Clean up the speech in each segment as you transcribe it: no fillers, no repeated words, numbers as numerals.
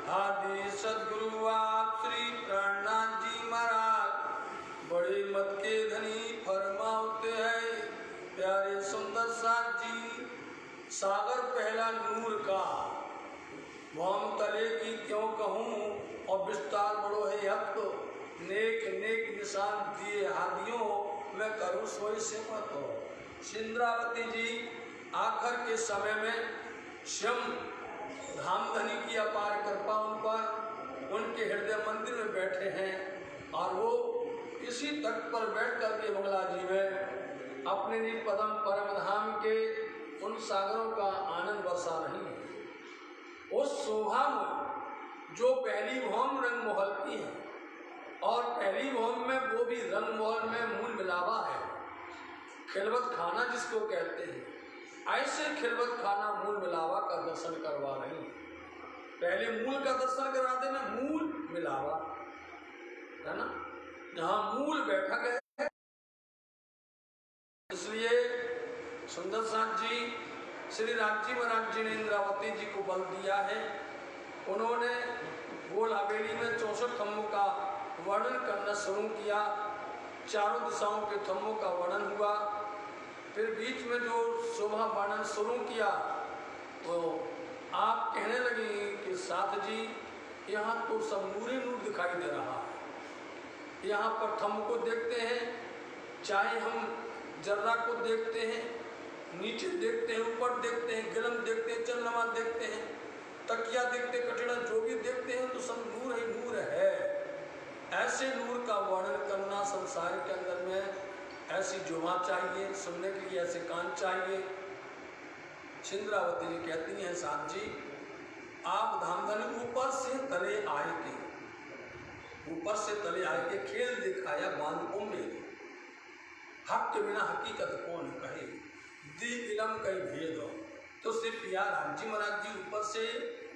आदि सदगुरु आप श्री प्राणनाथ जी महाराज बड़े मत के धनी फरमाते हैं। प्यारे सुंदर साथ जी, सागर पहला नूर का भौम तले की क्यों कहूँ, और विस्तार बड़ो है हक, नेक नेक निशान दिए हादियों, मैं करूँ सोई से मत हो। इंद्रावती जी आखिर के समय में स्वयं धामधनी की अपार कृपा उन पर, उनके हृदय मंदिर में बैठे हैं और वो इसी तट पर बैठ करके बंगला जी में अपने नील पदम परम धाम के उन सागरों का आनंद बरसा रही है। उस शोभा में जो पहली भौम रंग मोहल की है, और पहली भौम में वो भी रंग मोहल में मूल मिलावा है, खिलवत खाना जिसको कहते हैं, ऐसे खिलवत खाना मूल मिलावा का दर्शन करवा रही है। पहले मूल का दर्शन करा देना, मूल मिलावा है ना, जहाँ मूल बैठक है। इसलिए सुंदर साथ जी श्री रामजी महाराज जी ने इंद्रावती जी को बल दिया है। उन्होंने गोल हवेली में 64 थम्बों का वर्णन करना शुरू किया। चारों दिशाओं के थम्बों का वर्णन हुआ। फिर बीच में जो शोभा वर्णन शुरू किया तो आप कहने लगे कि साथ जी यहाँ तो सब नूरे नूर दिखाई दे रहा है। यहाँ पर थम्ब को देखते हैं, चाहे हम जर्रा को देखते हैं, नीचे देखते हैं, ऊपर देखते हैं, गिलम देखते हैं, चंद्रमा देखते हैं, तकिया देखते, कटड़ा जो भी देखते हैं तो सब नूर ही नूर है। ऐसे नूर का वर्णन करना संसार के अंदर में ऐसी जुबां चाहिए, सुनने के लिए ऐसे कान चाहिए। इंद्रावती जी कहती हैं साथ जी आप धामधनी ऊपर से तले आए के, ऊपर से तले आए के खेल दिखाया बांधों में, हक के बिना हकीकत कौन कहे, दी इलम कई भेद हो। तो सिर्फ यार रामजी महाराज जी ऊपर से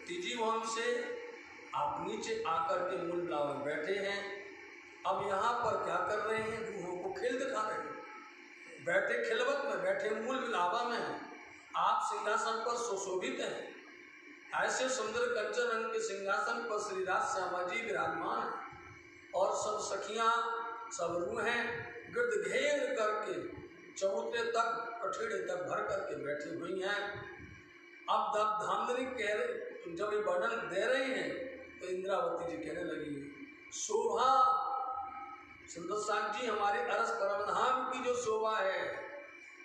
तीजी भौम से आप नीचे आकर के मूल मिलावा में बैठे हैं। अब यहाँ पर क्या कर रहे हैं, रूहों को खेल दिखा रहे हैं। बैठे खिलवत में, बैठे मूल मिलावा में हैं। आप सिंहासन पर सुशोभित हैं। ऐसे सुंदर कंचन रंग के सिंहासन पर श्री राज श्यामा जी विराजमान हैं और सब सखियां, सब रूहें गिरद घेर करके चबूतरे तक, कठेड़े तक भर करके बैठी हुई हैं। अब धामधनी कह रहे, जब ये वर्णन दे रहे हैं तो इंद्रावती जी कहने लगी शोभा सुंदर साथ जी हमारे अरस परमधाम की जो शोभा है,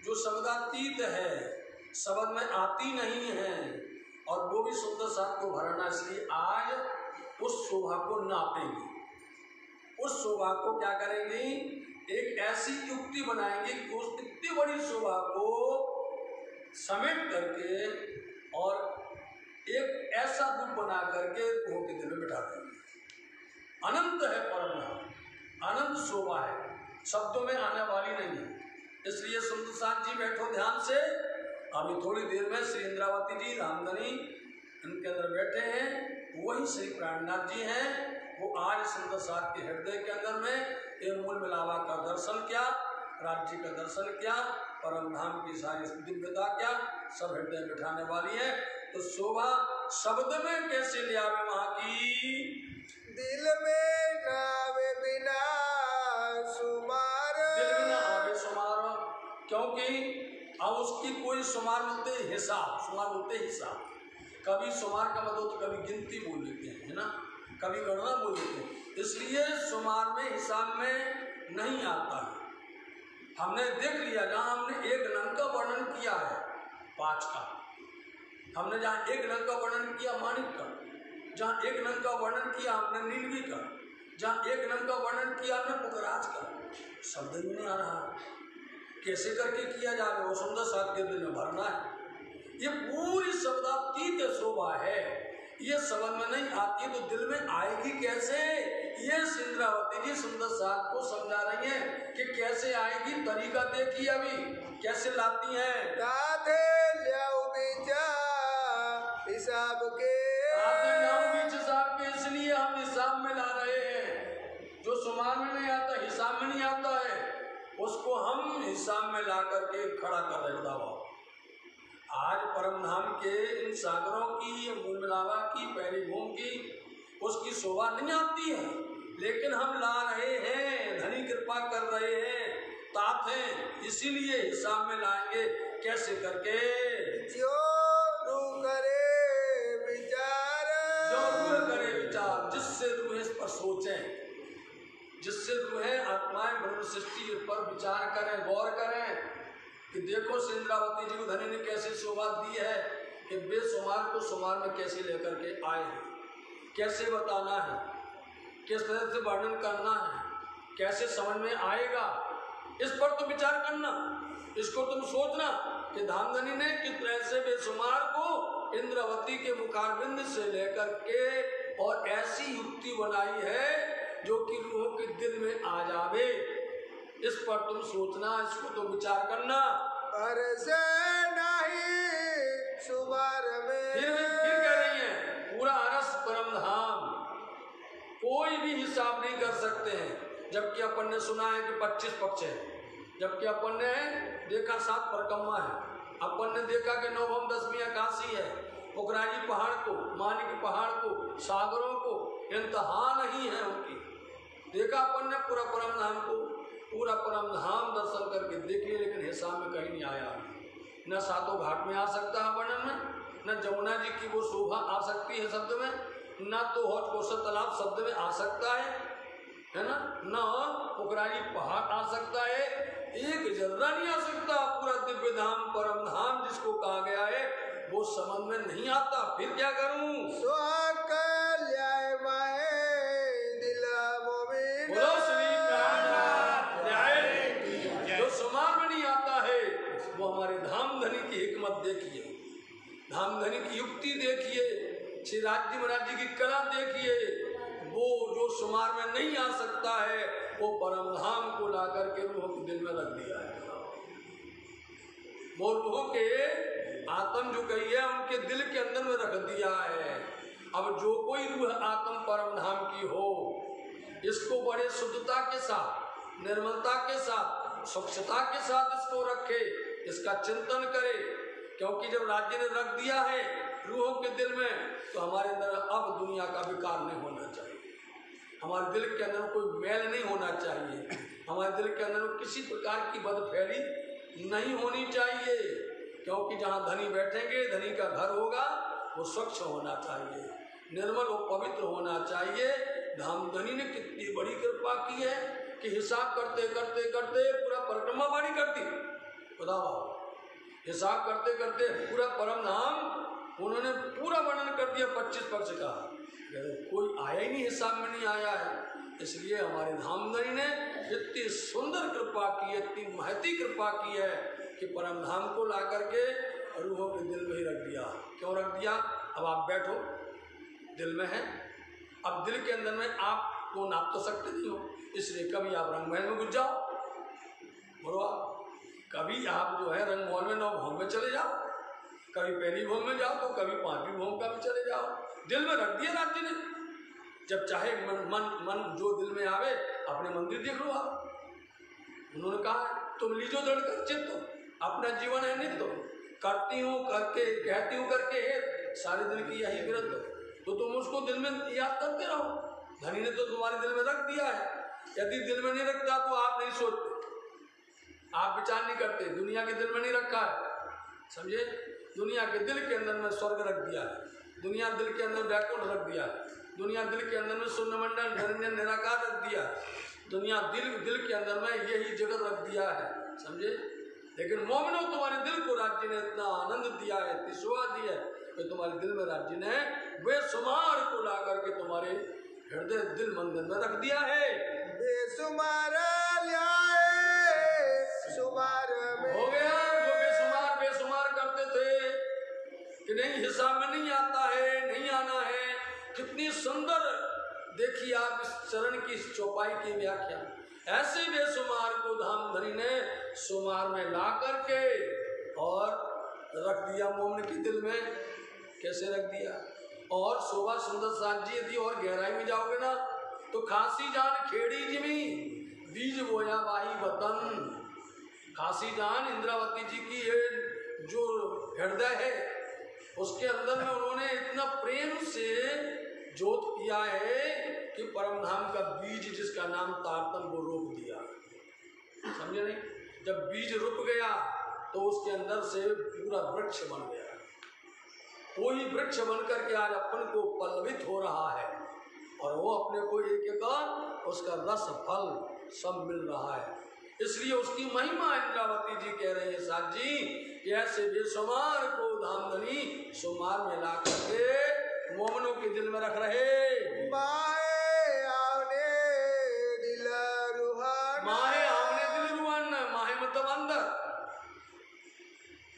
जो शब्दातीत है, शब्द में आती नहीं है, और वो भी सुंदर साथ को भरना, इसलिए आज उस शोभा को नापेंगे। उस शोभा को क्या करेंगे, एक ऐसी युक्ति बनाएंगे कि उस इतनी बड़ी शोभा को समेट करके और एक ऐसा रूप बना करके वो के दिल में बिठा देंगे। अनंत है परम धाम, अनंत शोभा है, शब्दों में आने वाली नहीं है। इसलिए सुंदर साथ जी बैठो ध्यान से। अभी थोड़ी देर में श्री इंद्रावती जी धामधनी इनके अंदर बैठे हैं, वही श्री प्राणनाथ जी हैं। वो आज सुंदर साथ के हृदय के अंदर में एक मूल मिलावा का दर्शन किया, राज्य का दर्शन किया, परम धाम की सारी दिव्यता क्या सब हृदय में बिठाने वाली है। तो शोभा शब्द में कैसे ले आवे वहां की, दिल में नावे बिना सुमार, दिल में ना आवे सुमार, क्योंकि अब उसकी कोई शुमार बोलते हिसाब, शुमार बोलते हिसाब। कभी शुमार का मतलब तो कभी गिनती बोल लेते हैं, है ना, कभी गणना बोल लेते हैं। इसलिए शुमार में हिसाब में नहीं आता है। हमने देख लिया जहाँ हमने एक रंग का वर्णन किया है 5 का, हमने जहाँ एक रंग का वर्णन किया माणिक का, जहाँ एक रंग का वर्णन किया हमने नीलवी का, जहाँ एक रंग का वर्णन किया हमने पुखराज का, शब्द ही नहीं आ रहा। कैसे करके किया जाए, वो सुंदर साथ के दिल में भरना है। ये पूरी शब्दातीत शोभा है, ये समझ में नहीं आती तो दिल में आएगी कैसे। ये इंद्रावती जी सुंदर साथ को समझा रही हैं कि कैसे आएगी, तरीका देखिए अभी कैसे लाती हैं। राधे लियाओ बीचा हिसाब के, राधे लियाओ बीच हिसाब के, इसलिए हम हिसाब में ला रहे हैं। जो शुमार में नहीं आता, हिसाब में नहीं आता है, उसको हम हिसाब में ला करके खड़ा कर रहे हैं। आज परम धाम के इन सागरों की, मूल मिलावा की, पहली भूमि की, उसकी शोभा नहीं आती है, लेकिन हम ला रहे हैं, धनी कृपा कर रहे हैं, तात हैं, इसीलिए हिसाब में लाएंगे। कैसे करके? जो रू करे विचार, जो रूह करे विचार, जिससे रूह इस पर सोचें, जिससे रूह आत्माएं ब्रह्म सृष्टि पर विचार करें, गौर करें कि देखो इंद्रावती जी को धनी ने कैसे शोभा दी है कि बेसुमार को सुमार में कैसे लेकर के आए हैं, कैसे बताना है, किस तरह से वर्णन करना है, कैसे समझ में आएगा, इस पर तो विचार करना। इसको तुम सोचना कि धामधनी ने किस तरह से बेसुमार को इंद्रावती के मुखारबिंद से लेकर के और ऐसी युक्ति बनाई है जो कि रूह के दिल में आ जावे। इस पर तुम सोचना, इसको तुम विचार करना। अरसे नहीं सुमार में, फिर कह रही है पूरा अरस परम धाम, कोई भी हिसाब नहीं कर सकते हैं। जबकि अपन ने सुना है कि 25 पक्ष है, जबकि अपन ने देखा 7 परिक्रमा है, अपन ने देखा कि 9 10वीं आकाशी है, पुखराजी पहाड़ को, मानिक पहाड़ को, सागरों को इंतहा नहीं है उनकी। देखा अपन ने पूरा परम धाम को, पूरा परम धाम दर्शन करके देख लिया, लेकिन हिसाब में कहीं नहीं आया। न 7 घाट में आ सकता है वर्णन में, न जमुना जी की वो शोभा आ सकती है शब्द में, न तो हौज कोसर तालाब शब्द में आ सकता है ना, न पुखराजी पहाड़ आ सकता है, एक जर्रा नहीं आ सकता। पूरा दिव्य धाम परम धाम जिसको कहा गया है वो समझ में नहीं आता। फिर क्या करूं? बोलो श्री जो समार में नहीं आता है वो हमारे धामधनी की हिकमत देखिए, धामधनी की युक्ति देखिए, श्री राज्य महाराज जी की कला देखिए। वो जो शुमार में नहीं आ सकता है वो परम धाम को ला करके रूह के दिल में रख दिया है। वो रूह के आत्म जो गई है उनके दिल के अंदर में रख दिया है। अब जो कोई रूह आत्म परम धाम की हो, इसको बड़े शुद्धता के साथ, निर्मलता के साथ, स्वच्छता के साथ इसको रखे, इसका चिंतन करे। क्योंकि जब राज्य ने रख दिया है रूहों के दिल में, तो हमारे अंदर अब दुनिया का विकार नहीं होना चाहिए, हमारे दिल के अंदर कोई मैल नहीं होना चाहिए, हमारे दिल के अंदर किसी प्रकार की बदफैली नहीं होनी चाहिए। क्योंकि जहाँ धनी बैठेंगे, धनी का घर होगा, वो स्वच्छ होना चाहिए, निर्मल और पवित्र होना चाहिए। धामधनी ने कितनी बड़ी कृपा की है कि हिसाब करते करते करते पूरा परिक्रमा बाड़ी कर दी। बताओ, हिसाब करते करते पूरा परम धाम उन्होंने पूरा वर्णन कर दिया 25 पक्ष का, कोई आया ही नहीं, हिसाब में नहीं आया है। इसलिए हमारे धामधनी ने इतनी सुंदर कृपा की, इतनी महती कृपा की है कि परम धाम को ला करके रूहों के दिल में ही रख दिया। क्यों रख दिया? अब आप बैठो, दिल में है, अब दिल के अंदर में आप को नाप तो सकते नहीं हो, इसलिए कभी आप रंगमहल में घुस जाओ, बोलो आप, कभी आप जो है रंगमहल में 9 भवन में चले जाओ, कभी पहली भवन में जाओ तो कभी 5वीं भवन का भी चले जाओ। दिल में रख दिया राज्य ने। जब चाहे मन जो दिल में आवे अपने मंदिर देख लो आप। उन्होंने कहा तुम लीजो दृढ़ कर चित्त, अपना जीवन है नित्य, करती हूँ करके, कहती हूँ करके, सारे दिल की यही विरत, तो तुम उसको दिल में याद करते रहो। धनी ने तो तुम्हारे दिल में रख दिया है। यदि दिल में नहीं रखता तो आप नहीं सोचते, आप विचार नहीं करते, दुनिया के दिल में नहीं रखा है, समझे? दुनिया के दिल के अंदर में स्वर्ग रख दिया है, दुनिया दिल के अंदर वैकुंठ रख दिया है, दुनिया दिल के अंदर में शून्यमंडल निरंजन निराकार रख दिया है, दुनिया दिल के अंदर में यही जगत रख दिया है, समझे? लेकिन मोमिनो तुम्हारे दिल को राज्य ने इतना आनंद दिया है, इतनी शोभा दी है कि तुम्हारे दिल में राज्य ने बेसुमार को ला करके तुम्हारे हृदय दिल मंदिर में रख दिया है। बेसुमार सुमार में हो गया। जो बेसुमार करते थे कि नहीं हिसाब में नहीं आता है, नहीं आना है, कितनी सुंदर देखिए आप इस चरण की इस चौपाई की व्याख्या। ऐसे बेसुमार को धामधनी ने सुमार में ला करके और रख दिया मोमन के दिल में। कैसे रख दिया? और शोभा सुंदर साजी यदि और गहराई में जाओगे ना तो खासी जान खेड़ी जिमी बीज बोया वाही वतन। खासी जान इंद्रावती जी की ये जो हृदय है उसके अंदर में उन्होंने इतना प्रेम से जोत किया है कि परम धाम का बीज जिसका नाम तारतम वो रोप दिया। समझे नहीं? जब बीज रुक गया तो उसके अंदर से पूरा वृक्ष बन गया। कोई वृक्ष बनकर के आज अपन को पल्लवित हो रहा है और वो अपने को एक एक उसका रस फल सब मिल रहा है। इसलिए उसकी महिमा इंद्रावती जी कह रहे हैं साथ जी कि ऐसे बेशुमार को धामधनी सुमार में ला करके मोमनों के दिल में रख रहे। माहे आवने दिल रुहान, माहे आवने दिल रुहान, माहे मतलब अंदर,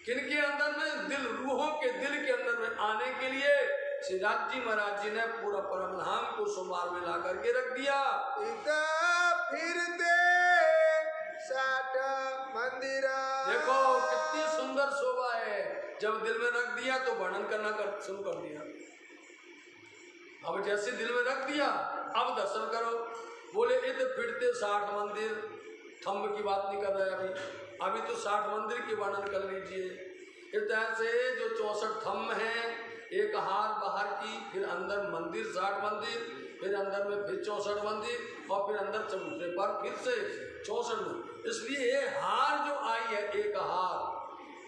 किनके अंदर में? दिल, रूहों के दिल के अंदर में आने के लिए श्रीनाथ जी महाराज जी ने पूरा परम धाम को सुमार में ला करके रख दिया। इता फिरते 60 मंदिर, देखो कितनी सुंदर शोभा है। जब दिल में रख दिया तो वर्णन करना शुरू कर दिया। अब जैसे दिल में रख दिया अब दर्शन करो। बोले इत फिरते 60 मंदिर, थंब की बात नहीं कर रहे अभी तो 60 मंदिर की वर्णन कर लीजिए। इस तरह से जो 64 थंब हैं, एक हार बाहर की, फिर अंदर मंदिर 60 मंदिर, फिर अंदर में फिर 64 मंदिर और फिर अंदर चबूतरे पर फिर से 64 मंदिर। इसलिए ये हार जो आई है, एक हार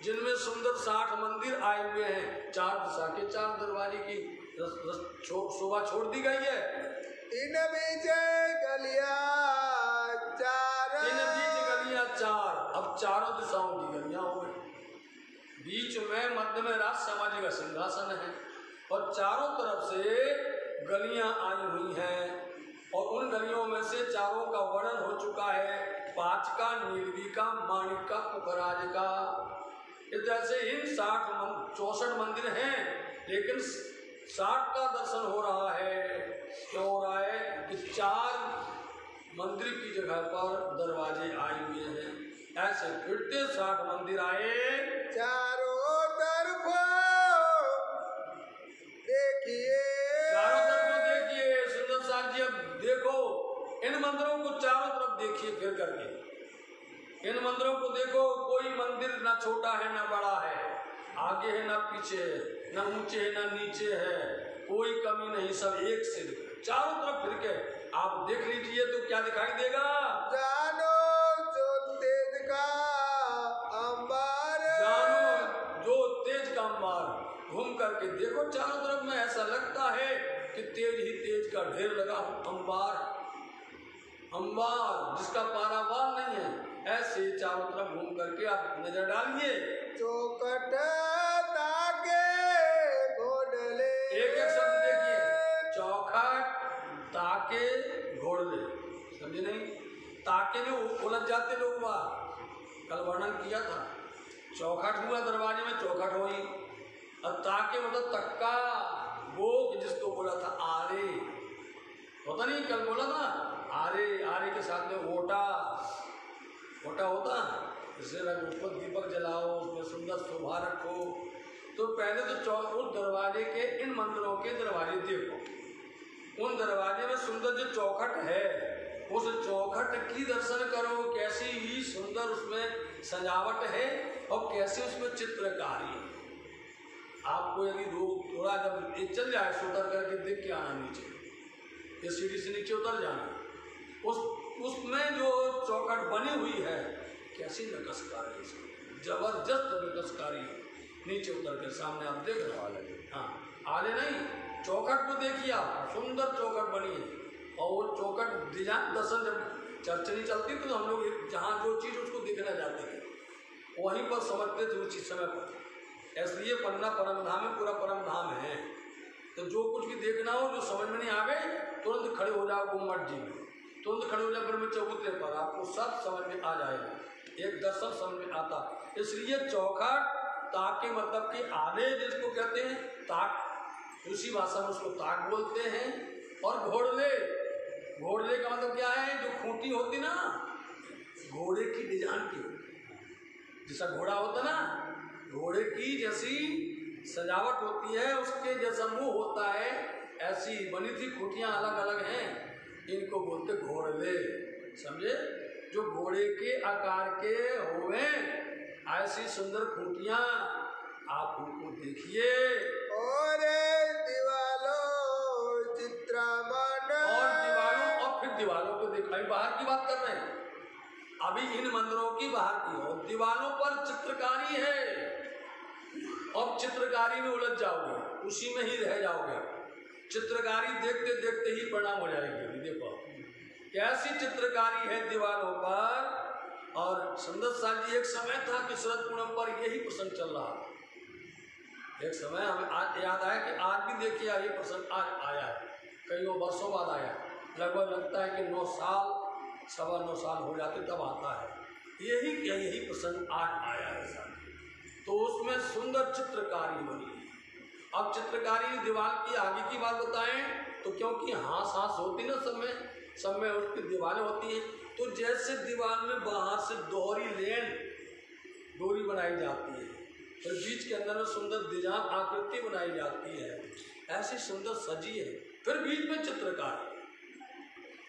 जिनमें सुंदर 60 मंदिर आए हुए हैं, 4 दिशा के 4 दरवाजे की शोभा छोड़ दी गई है। इन बीच गलियां 4, इन बीच गलियां 4, अब चारों दिशाओं की गलियां हो गई। बीच में मध्य में राज समाधि का सिंहासन है और चारों तरफ से गलियां आई हुई हैं और उन गलियों में से चारों का वर्णन हो चुका है। 5 का, नीलगी का, माणिक का, पुखराज का। इस तरह से इन 64 मंदिर हैं, लेकिन 60 का दर्शन हो रहा है। क्यों हो रहा है? कि 4 मंदिर की जगह पर दरवाजे आए हुए हैं। ऐसे फिरते 60 मंदिर आए, चारों तरफ देखिए, चारों तरफ देखिए। सुंदर साथ जी अब देखो इन मंदिरों को चारों तरफ देखिए फिर करके। इन मंदिरों को देखो, कोई मंदिर ना छोटा है ना बड़ा है, आगे है ना पीछे है, ना ऊंचे है ना नीचे है, कोई कमी नहीं, सब एक से चारों तरफ फिर के आप देख लीजिए तो क्या दिखाई देगा? जानो जो तेज का अंबार, जानो जो तेज का अंबार। घूम करके देखो चारों तरफ में, ऐसा लगता है कि तेज ही तेज का ढेर लगा। अंबार, अंबार जिसका पारावार नहीं है, ऐसे चारों तरफ घूम करके आप नजर डालिए। चौकट ताके घोड़ले, एक एक शब्द देखिए, चौखट, ताके, घोड़ले। समझे नहीं? ताके में उलझ जाते लोग, कल वर्णन किया था। चौखट हुआ दरवाजे में, चौखट हुई, और ताके मतलब तक्का, गोक जिसको बोला था आरे, होता नहीं, कल बोला ना आरे, आरे के साथ में ओटा, ओटा होता, इससे ऊपर दीपक जलाओ, उसमें सुंदर शोभा रखो। तो पहले तो उस दरवाजे के, इन मंदिरों के दरवाजे देखो, उन दरवाजे में सुंदर जो चौखट है, उस चौखट की दर्शन करो, कैसी ही सुंदर उसमें सजावट है और कैसे उसमें चित्रकारी है। आपको यदि थोड़ा जब ये चल जाए तो उतर करके देख के आना नीचे, ये सीढ़ी से नीचे उतर जाना, उसमें जो चौखट बनी हुई है, कैसी नकशकारी है, जबरदस्त नकशकारी है। नीचे उतर के सामने आप देख रहे हो, हाँ आले नहीं, चौखट को देखिए आप, सुंदर चौखट बनी है। और वो चौखट डिजाइन दर्शन जब चर्चा नहीं चलती तो हम लोग जहाँ जो चीज़ उसको देखना जाते थे, वहीं पर समझते थे उसी समय पर। इसलिए पन्ना परम धाम में पूरा परम धाम है, तो जो कुछ भी देखना हो, जो समझ में नहीं आवे, तुरंत खड़े हो जाओ गुम्मट जी में, तुरंत खड़े हो जाओ ब्रह्म चबूतरे पर, आपको सब समझ में आ जाएगा, एक दर्शन समझ में आता। इसलिए चौखट, ताक के मतलब कि आले जिसको कहते हैं, ताक दूसरी भाषा में उसको ताक बोलते हैं। और घोड़ले, घोड़ले का मतलब क्या है? जो खूंटी होती ना, घोड़े की डिजाइन की होती, जैसा घोड़ा होता ना, घोड़े की जैसी सजावट होती है, उसके जैसा मुंह होता है, ऐसी बनी थी खूंटियां, अलग अलग हैं, इनको बोलते घोड़ले। समझे? जो घोड़े के आकार के होवे, ऐसी सुंदर खूंटियां आप उनको देखिए। और दीवालों चित्रमन, और फिर दीवालों को देखो। अभी बाहर की बात कर रहे हैं, अभी इन मंदिरों की बाहर की हो। दीवालों पर चित्रकारी है, और चित्रकारी में उलझ जाओगे, उसी में ही रह जाओगे। चित्रकारी देखते देखते ही प्रणाम हो जाएगी। देखो कैसी चित्रकारी है दीवारों पर। और सुंदर साल जी, एक समय था कि शरद पूनम पर यही प्रसंग चल रहा था। एक समय हमें आज याद आया कि आज भी देखिए ये प्रसंग आज आया है, कई वर्षों बाद आया। लगभग लगता है कि 9 साल 9.25 साल हो जाते तब आता है। यही प्रसंग आज आया है साहब। तो उसमें सुंदर चित्रकारी बनी। अब चित्रकारी दीवार की आगे की बात बताएं तो क्योंकि हास होती ना, सब में उसकी दीवारें होती हैं। तो जैसे दीवार में बाहर से दोहरी लेन डोरी बनाई जाती है, फिर बीच के अंदर में सुंदर डिजाइन आकृति बनाई जाती है, ऐसी सुंदर सजी है। फिर बीच में चित्रकारी,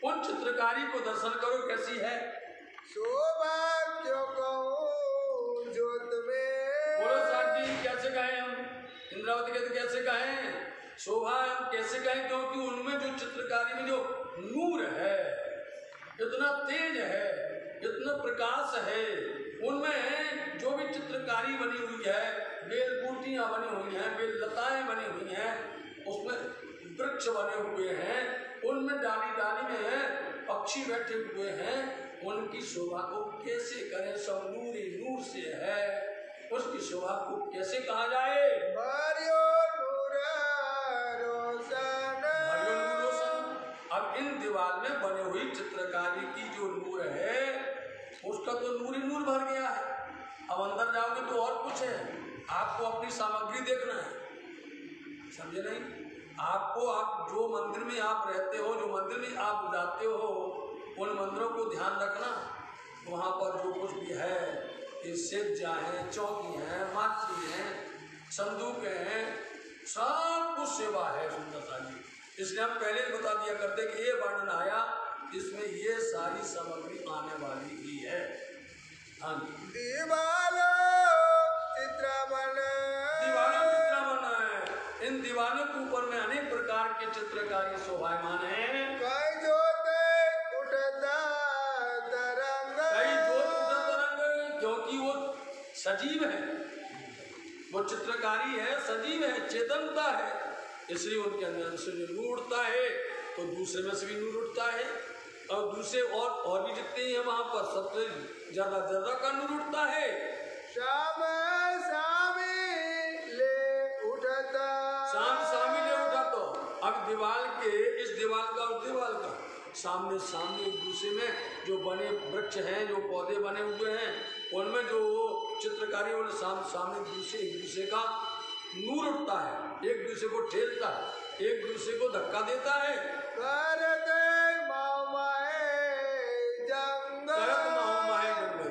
उन चित्रकारी को दर्शन करो कैसी है। शोभा क्यों कहूं जो तुम्हें। बोलो साहब जी, कैसे कहें हम इंद्रावती कहते कैसे कहें शोभा हम कैसे कहें, क्योंकि उनमें जो चित्रकारी में जो नूर है, इतना तेज है, इतना प्रकाश है, उनमें जो भी चित्रकारी बनी हुई है, बेल बूटियां बनी हुई हैं, बेल लताएं बनी हुई हैं, उसमें वृक्ष बने हुए हैं, उनमें डाली डाली में पक्षी बैठे हुए हैं, उनकी शोभा को कैसे करें। सब नूर ही नूर से है, उसकी शोभा को कैसे कहा जाए। भारियो नूर रोशन। अब इन दीवार में बने हुई चित्रकारी की जो नूर है, उसका तो नूर ही नूर भर गया है। अब अंदर जाओगे तो और कुछ है, आपको अपनी सामग्री देखना है, समझे नहीं। आपको आप जो मंदिर में आप रहते हो, जो मंदिर में आप जाते हो, उन मंदिरों को ध्यान रखना। वहाँ पर जो कुछ भी है, ये सेजा है, चौकी है, माची है, संदूक है, सब कुछ सेवा है सुंदरता जी। इसलिए हम पहले बता दिया करते कि ये वर्णन आया, इसमें ये सारी सामग्री आने वाली ही है। हाँ जी, दीवालों चित्रमन, दीवालों चित्रमन है। इन दीवालों के ऊपर में अनेक प्रकार के चित्रकारी शोभायमान है। कई जोते उठता तरंग, कई जोत उठता तरंग, क्योंकि वो सजीव है, वो चित्रकारी है, सजीव है, चेतनता है, इसलिए उनके अंदर से जो नूर उठता है तो दूसरे में से भी नूर उठता है, और दूसरे और भी जितने हैं वहाँ पर सबसे ज्यादा का नूर उठता है। शाम सामी ले उठता, सामी ले उठा। तो अब दीवार के इस दीवार का और दीवार का सामने एक दूसरे में जो बने वृक्ष हैं, जो पौधे बने हुए हैं, उनमें जो चित्रकारी वाले सामने एक दूसरे का नूर उठता है, एक दूसरे को ठेलता है, एक दूसरे को धक्का देता है। करते मामाए जंग,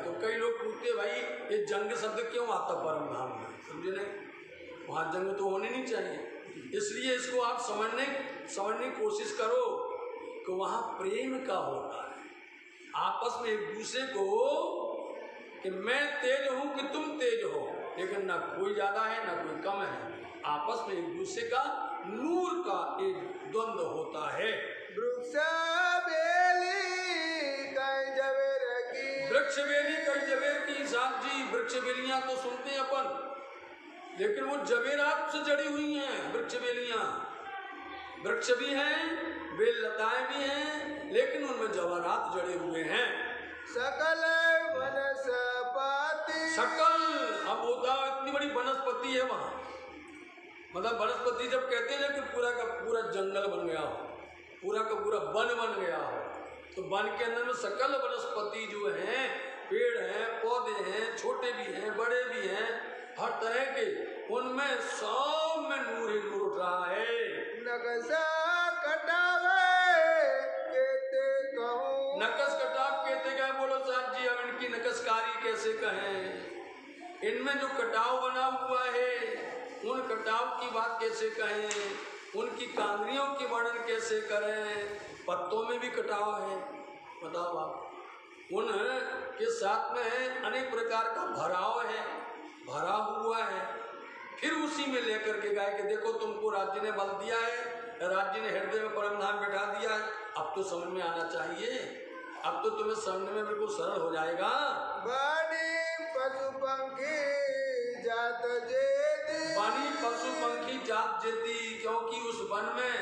तो कई लोग पूछते भाई ये जंग शब्द क्यों आता परम धाम में, समझे नहीं। वहाँ जंग तो होनी नहीं चाहिए, इसलिए इसको आप समझने की कोशिश करो कि वहाँ प्रेम का होता है, आपस में एक दूसरे को, कि मैं तेज हूँ कि तुम तेज हो, लेकिन ना कोई ज्यादा है ना कोई कम है, आपस में एक दूसरे का नूर का एक द्वंद्व होता है। वृक्ष बेली कई जवेर की, वृक्ष बेली कई जवेर की। साहब जी, वृक्ष बेलियां तो सुनते हैं अपन, लेकिन वो जवेरात से जड़ी हुई हैं। वृक्ष बेलियां, वृक्ष भी हैं, बेल लताएं भी हैं, लेकिन उनमें जवाहरात जड़े हुए हैं। सकल वनस्पति, सकल, अब होता इतनी बड़ी वनस्पति है वहाँ, मतलब वनस्पति जब कहते हैं ना कि पूरा का पूरा जंगल बन गया हो, पूरा का पूरा वन बन गया हो, तो वन के अंदर में सकल वनस्पति जो हैं, पेड़ हैं, पौधे हैं, छोटे भी हैं, बड़े भी हैं, हर तरह के, उनमें सब में नूर ही नूर उठ रहा है। नक्शा कटावे कहते कहूँ, नकश कटाव कहते क्या। बोलो साहब जी, अब इनकी नकशकारी कैसे कहें, इनमें जो कटाव बना हुआ है, उन कटाव की बात कैसे कहें, उनकी कांगरियों की वर्णन कैसे करें। पत्तों में भी कटाव है, बताओ आप, उन के साथ में अनेक प्रकार का भराव है, भरा हुआ है, फिर उसी में लेकर के गए कि देखो तुमको राज्य ने बल दिया है, राज्य ने हृदय में परम धाम बैठा दिया है, अब तो समझ में आना चाहिए, अब तो तुम्हें समझने में बिल्कुल सरल हो जाएगा। बनी पशु पंखी जात जेती, बनी पशु पंखी जात जेती, क्योंकि उस वन में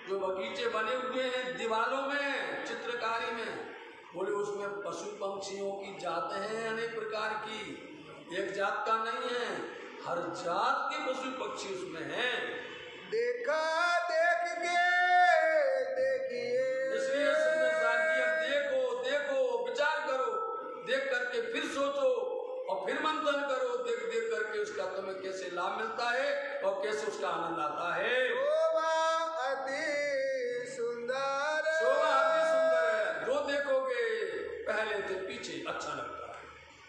जो बगीचे बने हुए हैं दीवारों में चित्रकारी में, बोले उसमें पशु पंक्षियों की जात हैं अनेक प्रकार की, एक जात का नहीं है, हर जात के पशु पक्षी उसमें हैं। देखा देख के देखिए, इसलिए सुंदरसार जी अब देखो देखो विचार करो, देख करके फिर सोचो और फिर मंथन करो, देख देख करके उसका तुम्हें कैसे लाभ मिलता है और कैसे उसका आनंद आता है। शोभा अति सुंदर, शोभा अति सुंदर है, जो देखोगे पहले से पीछे अच्छा लगता है,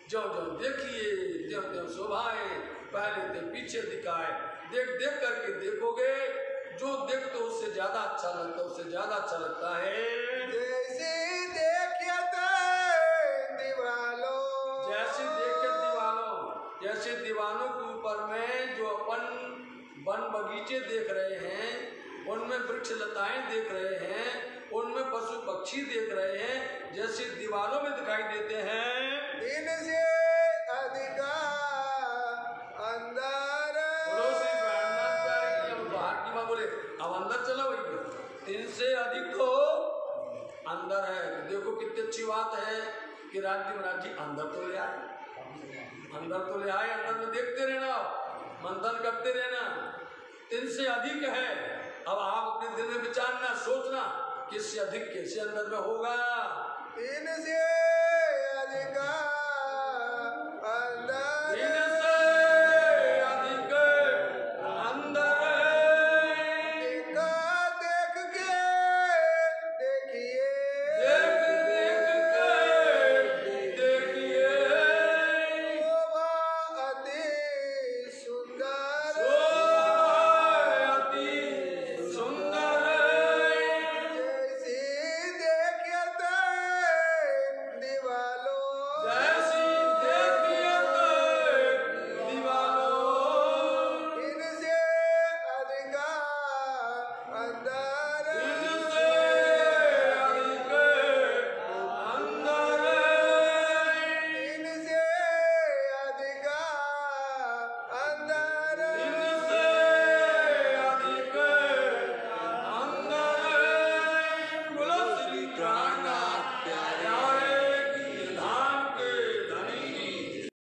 जो जो देखिए ज्यों ज्यों शोभाए पहले से पीछे दिखाए, देख देख करके देखोगे, जो देख तो उससे ज्यादा अच्छा लगता है, उससे ज्यादा अच्छा लगता है। जैसे देखियत दीवालों, जैसे देखे दीवानों, जैसे दीवानों के ऊपर में जो अपन वन बगीचे देख रहे हैं, उनमें वृक्ष लताएं देख रहे हैं, उनमें पशु पक्षी देख रहे हैं, जैसे दीवारों में दिखाई देते हैं, इनसे अधिका अंदर, बोलो श्री प्राणनाथ प्यारे की, अब बाहर की माँ बोले अब अंदर चलो भाई, इनसे अधिक तो अंदर है। देखो कितनी अच्छी बात है कि राज्य महाराज जी अंदर तो ले आए, अंदर तो ले आए, अंदर में देखते रहना, मंथन करते रहना, इनसे अधिक है। अब आप अपने दिल में विचारना, सोचना किससे अधिक कैसे अंदर में होगा। इनसे अधिका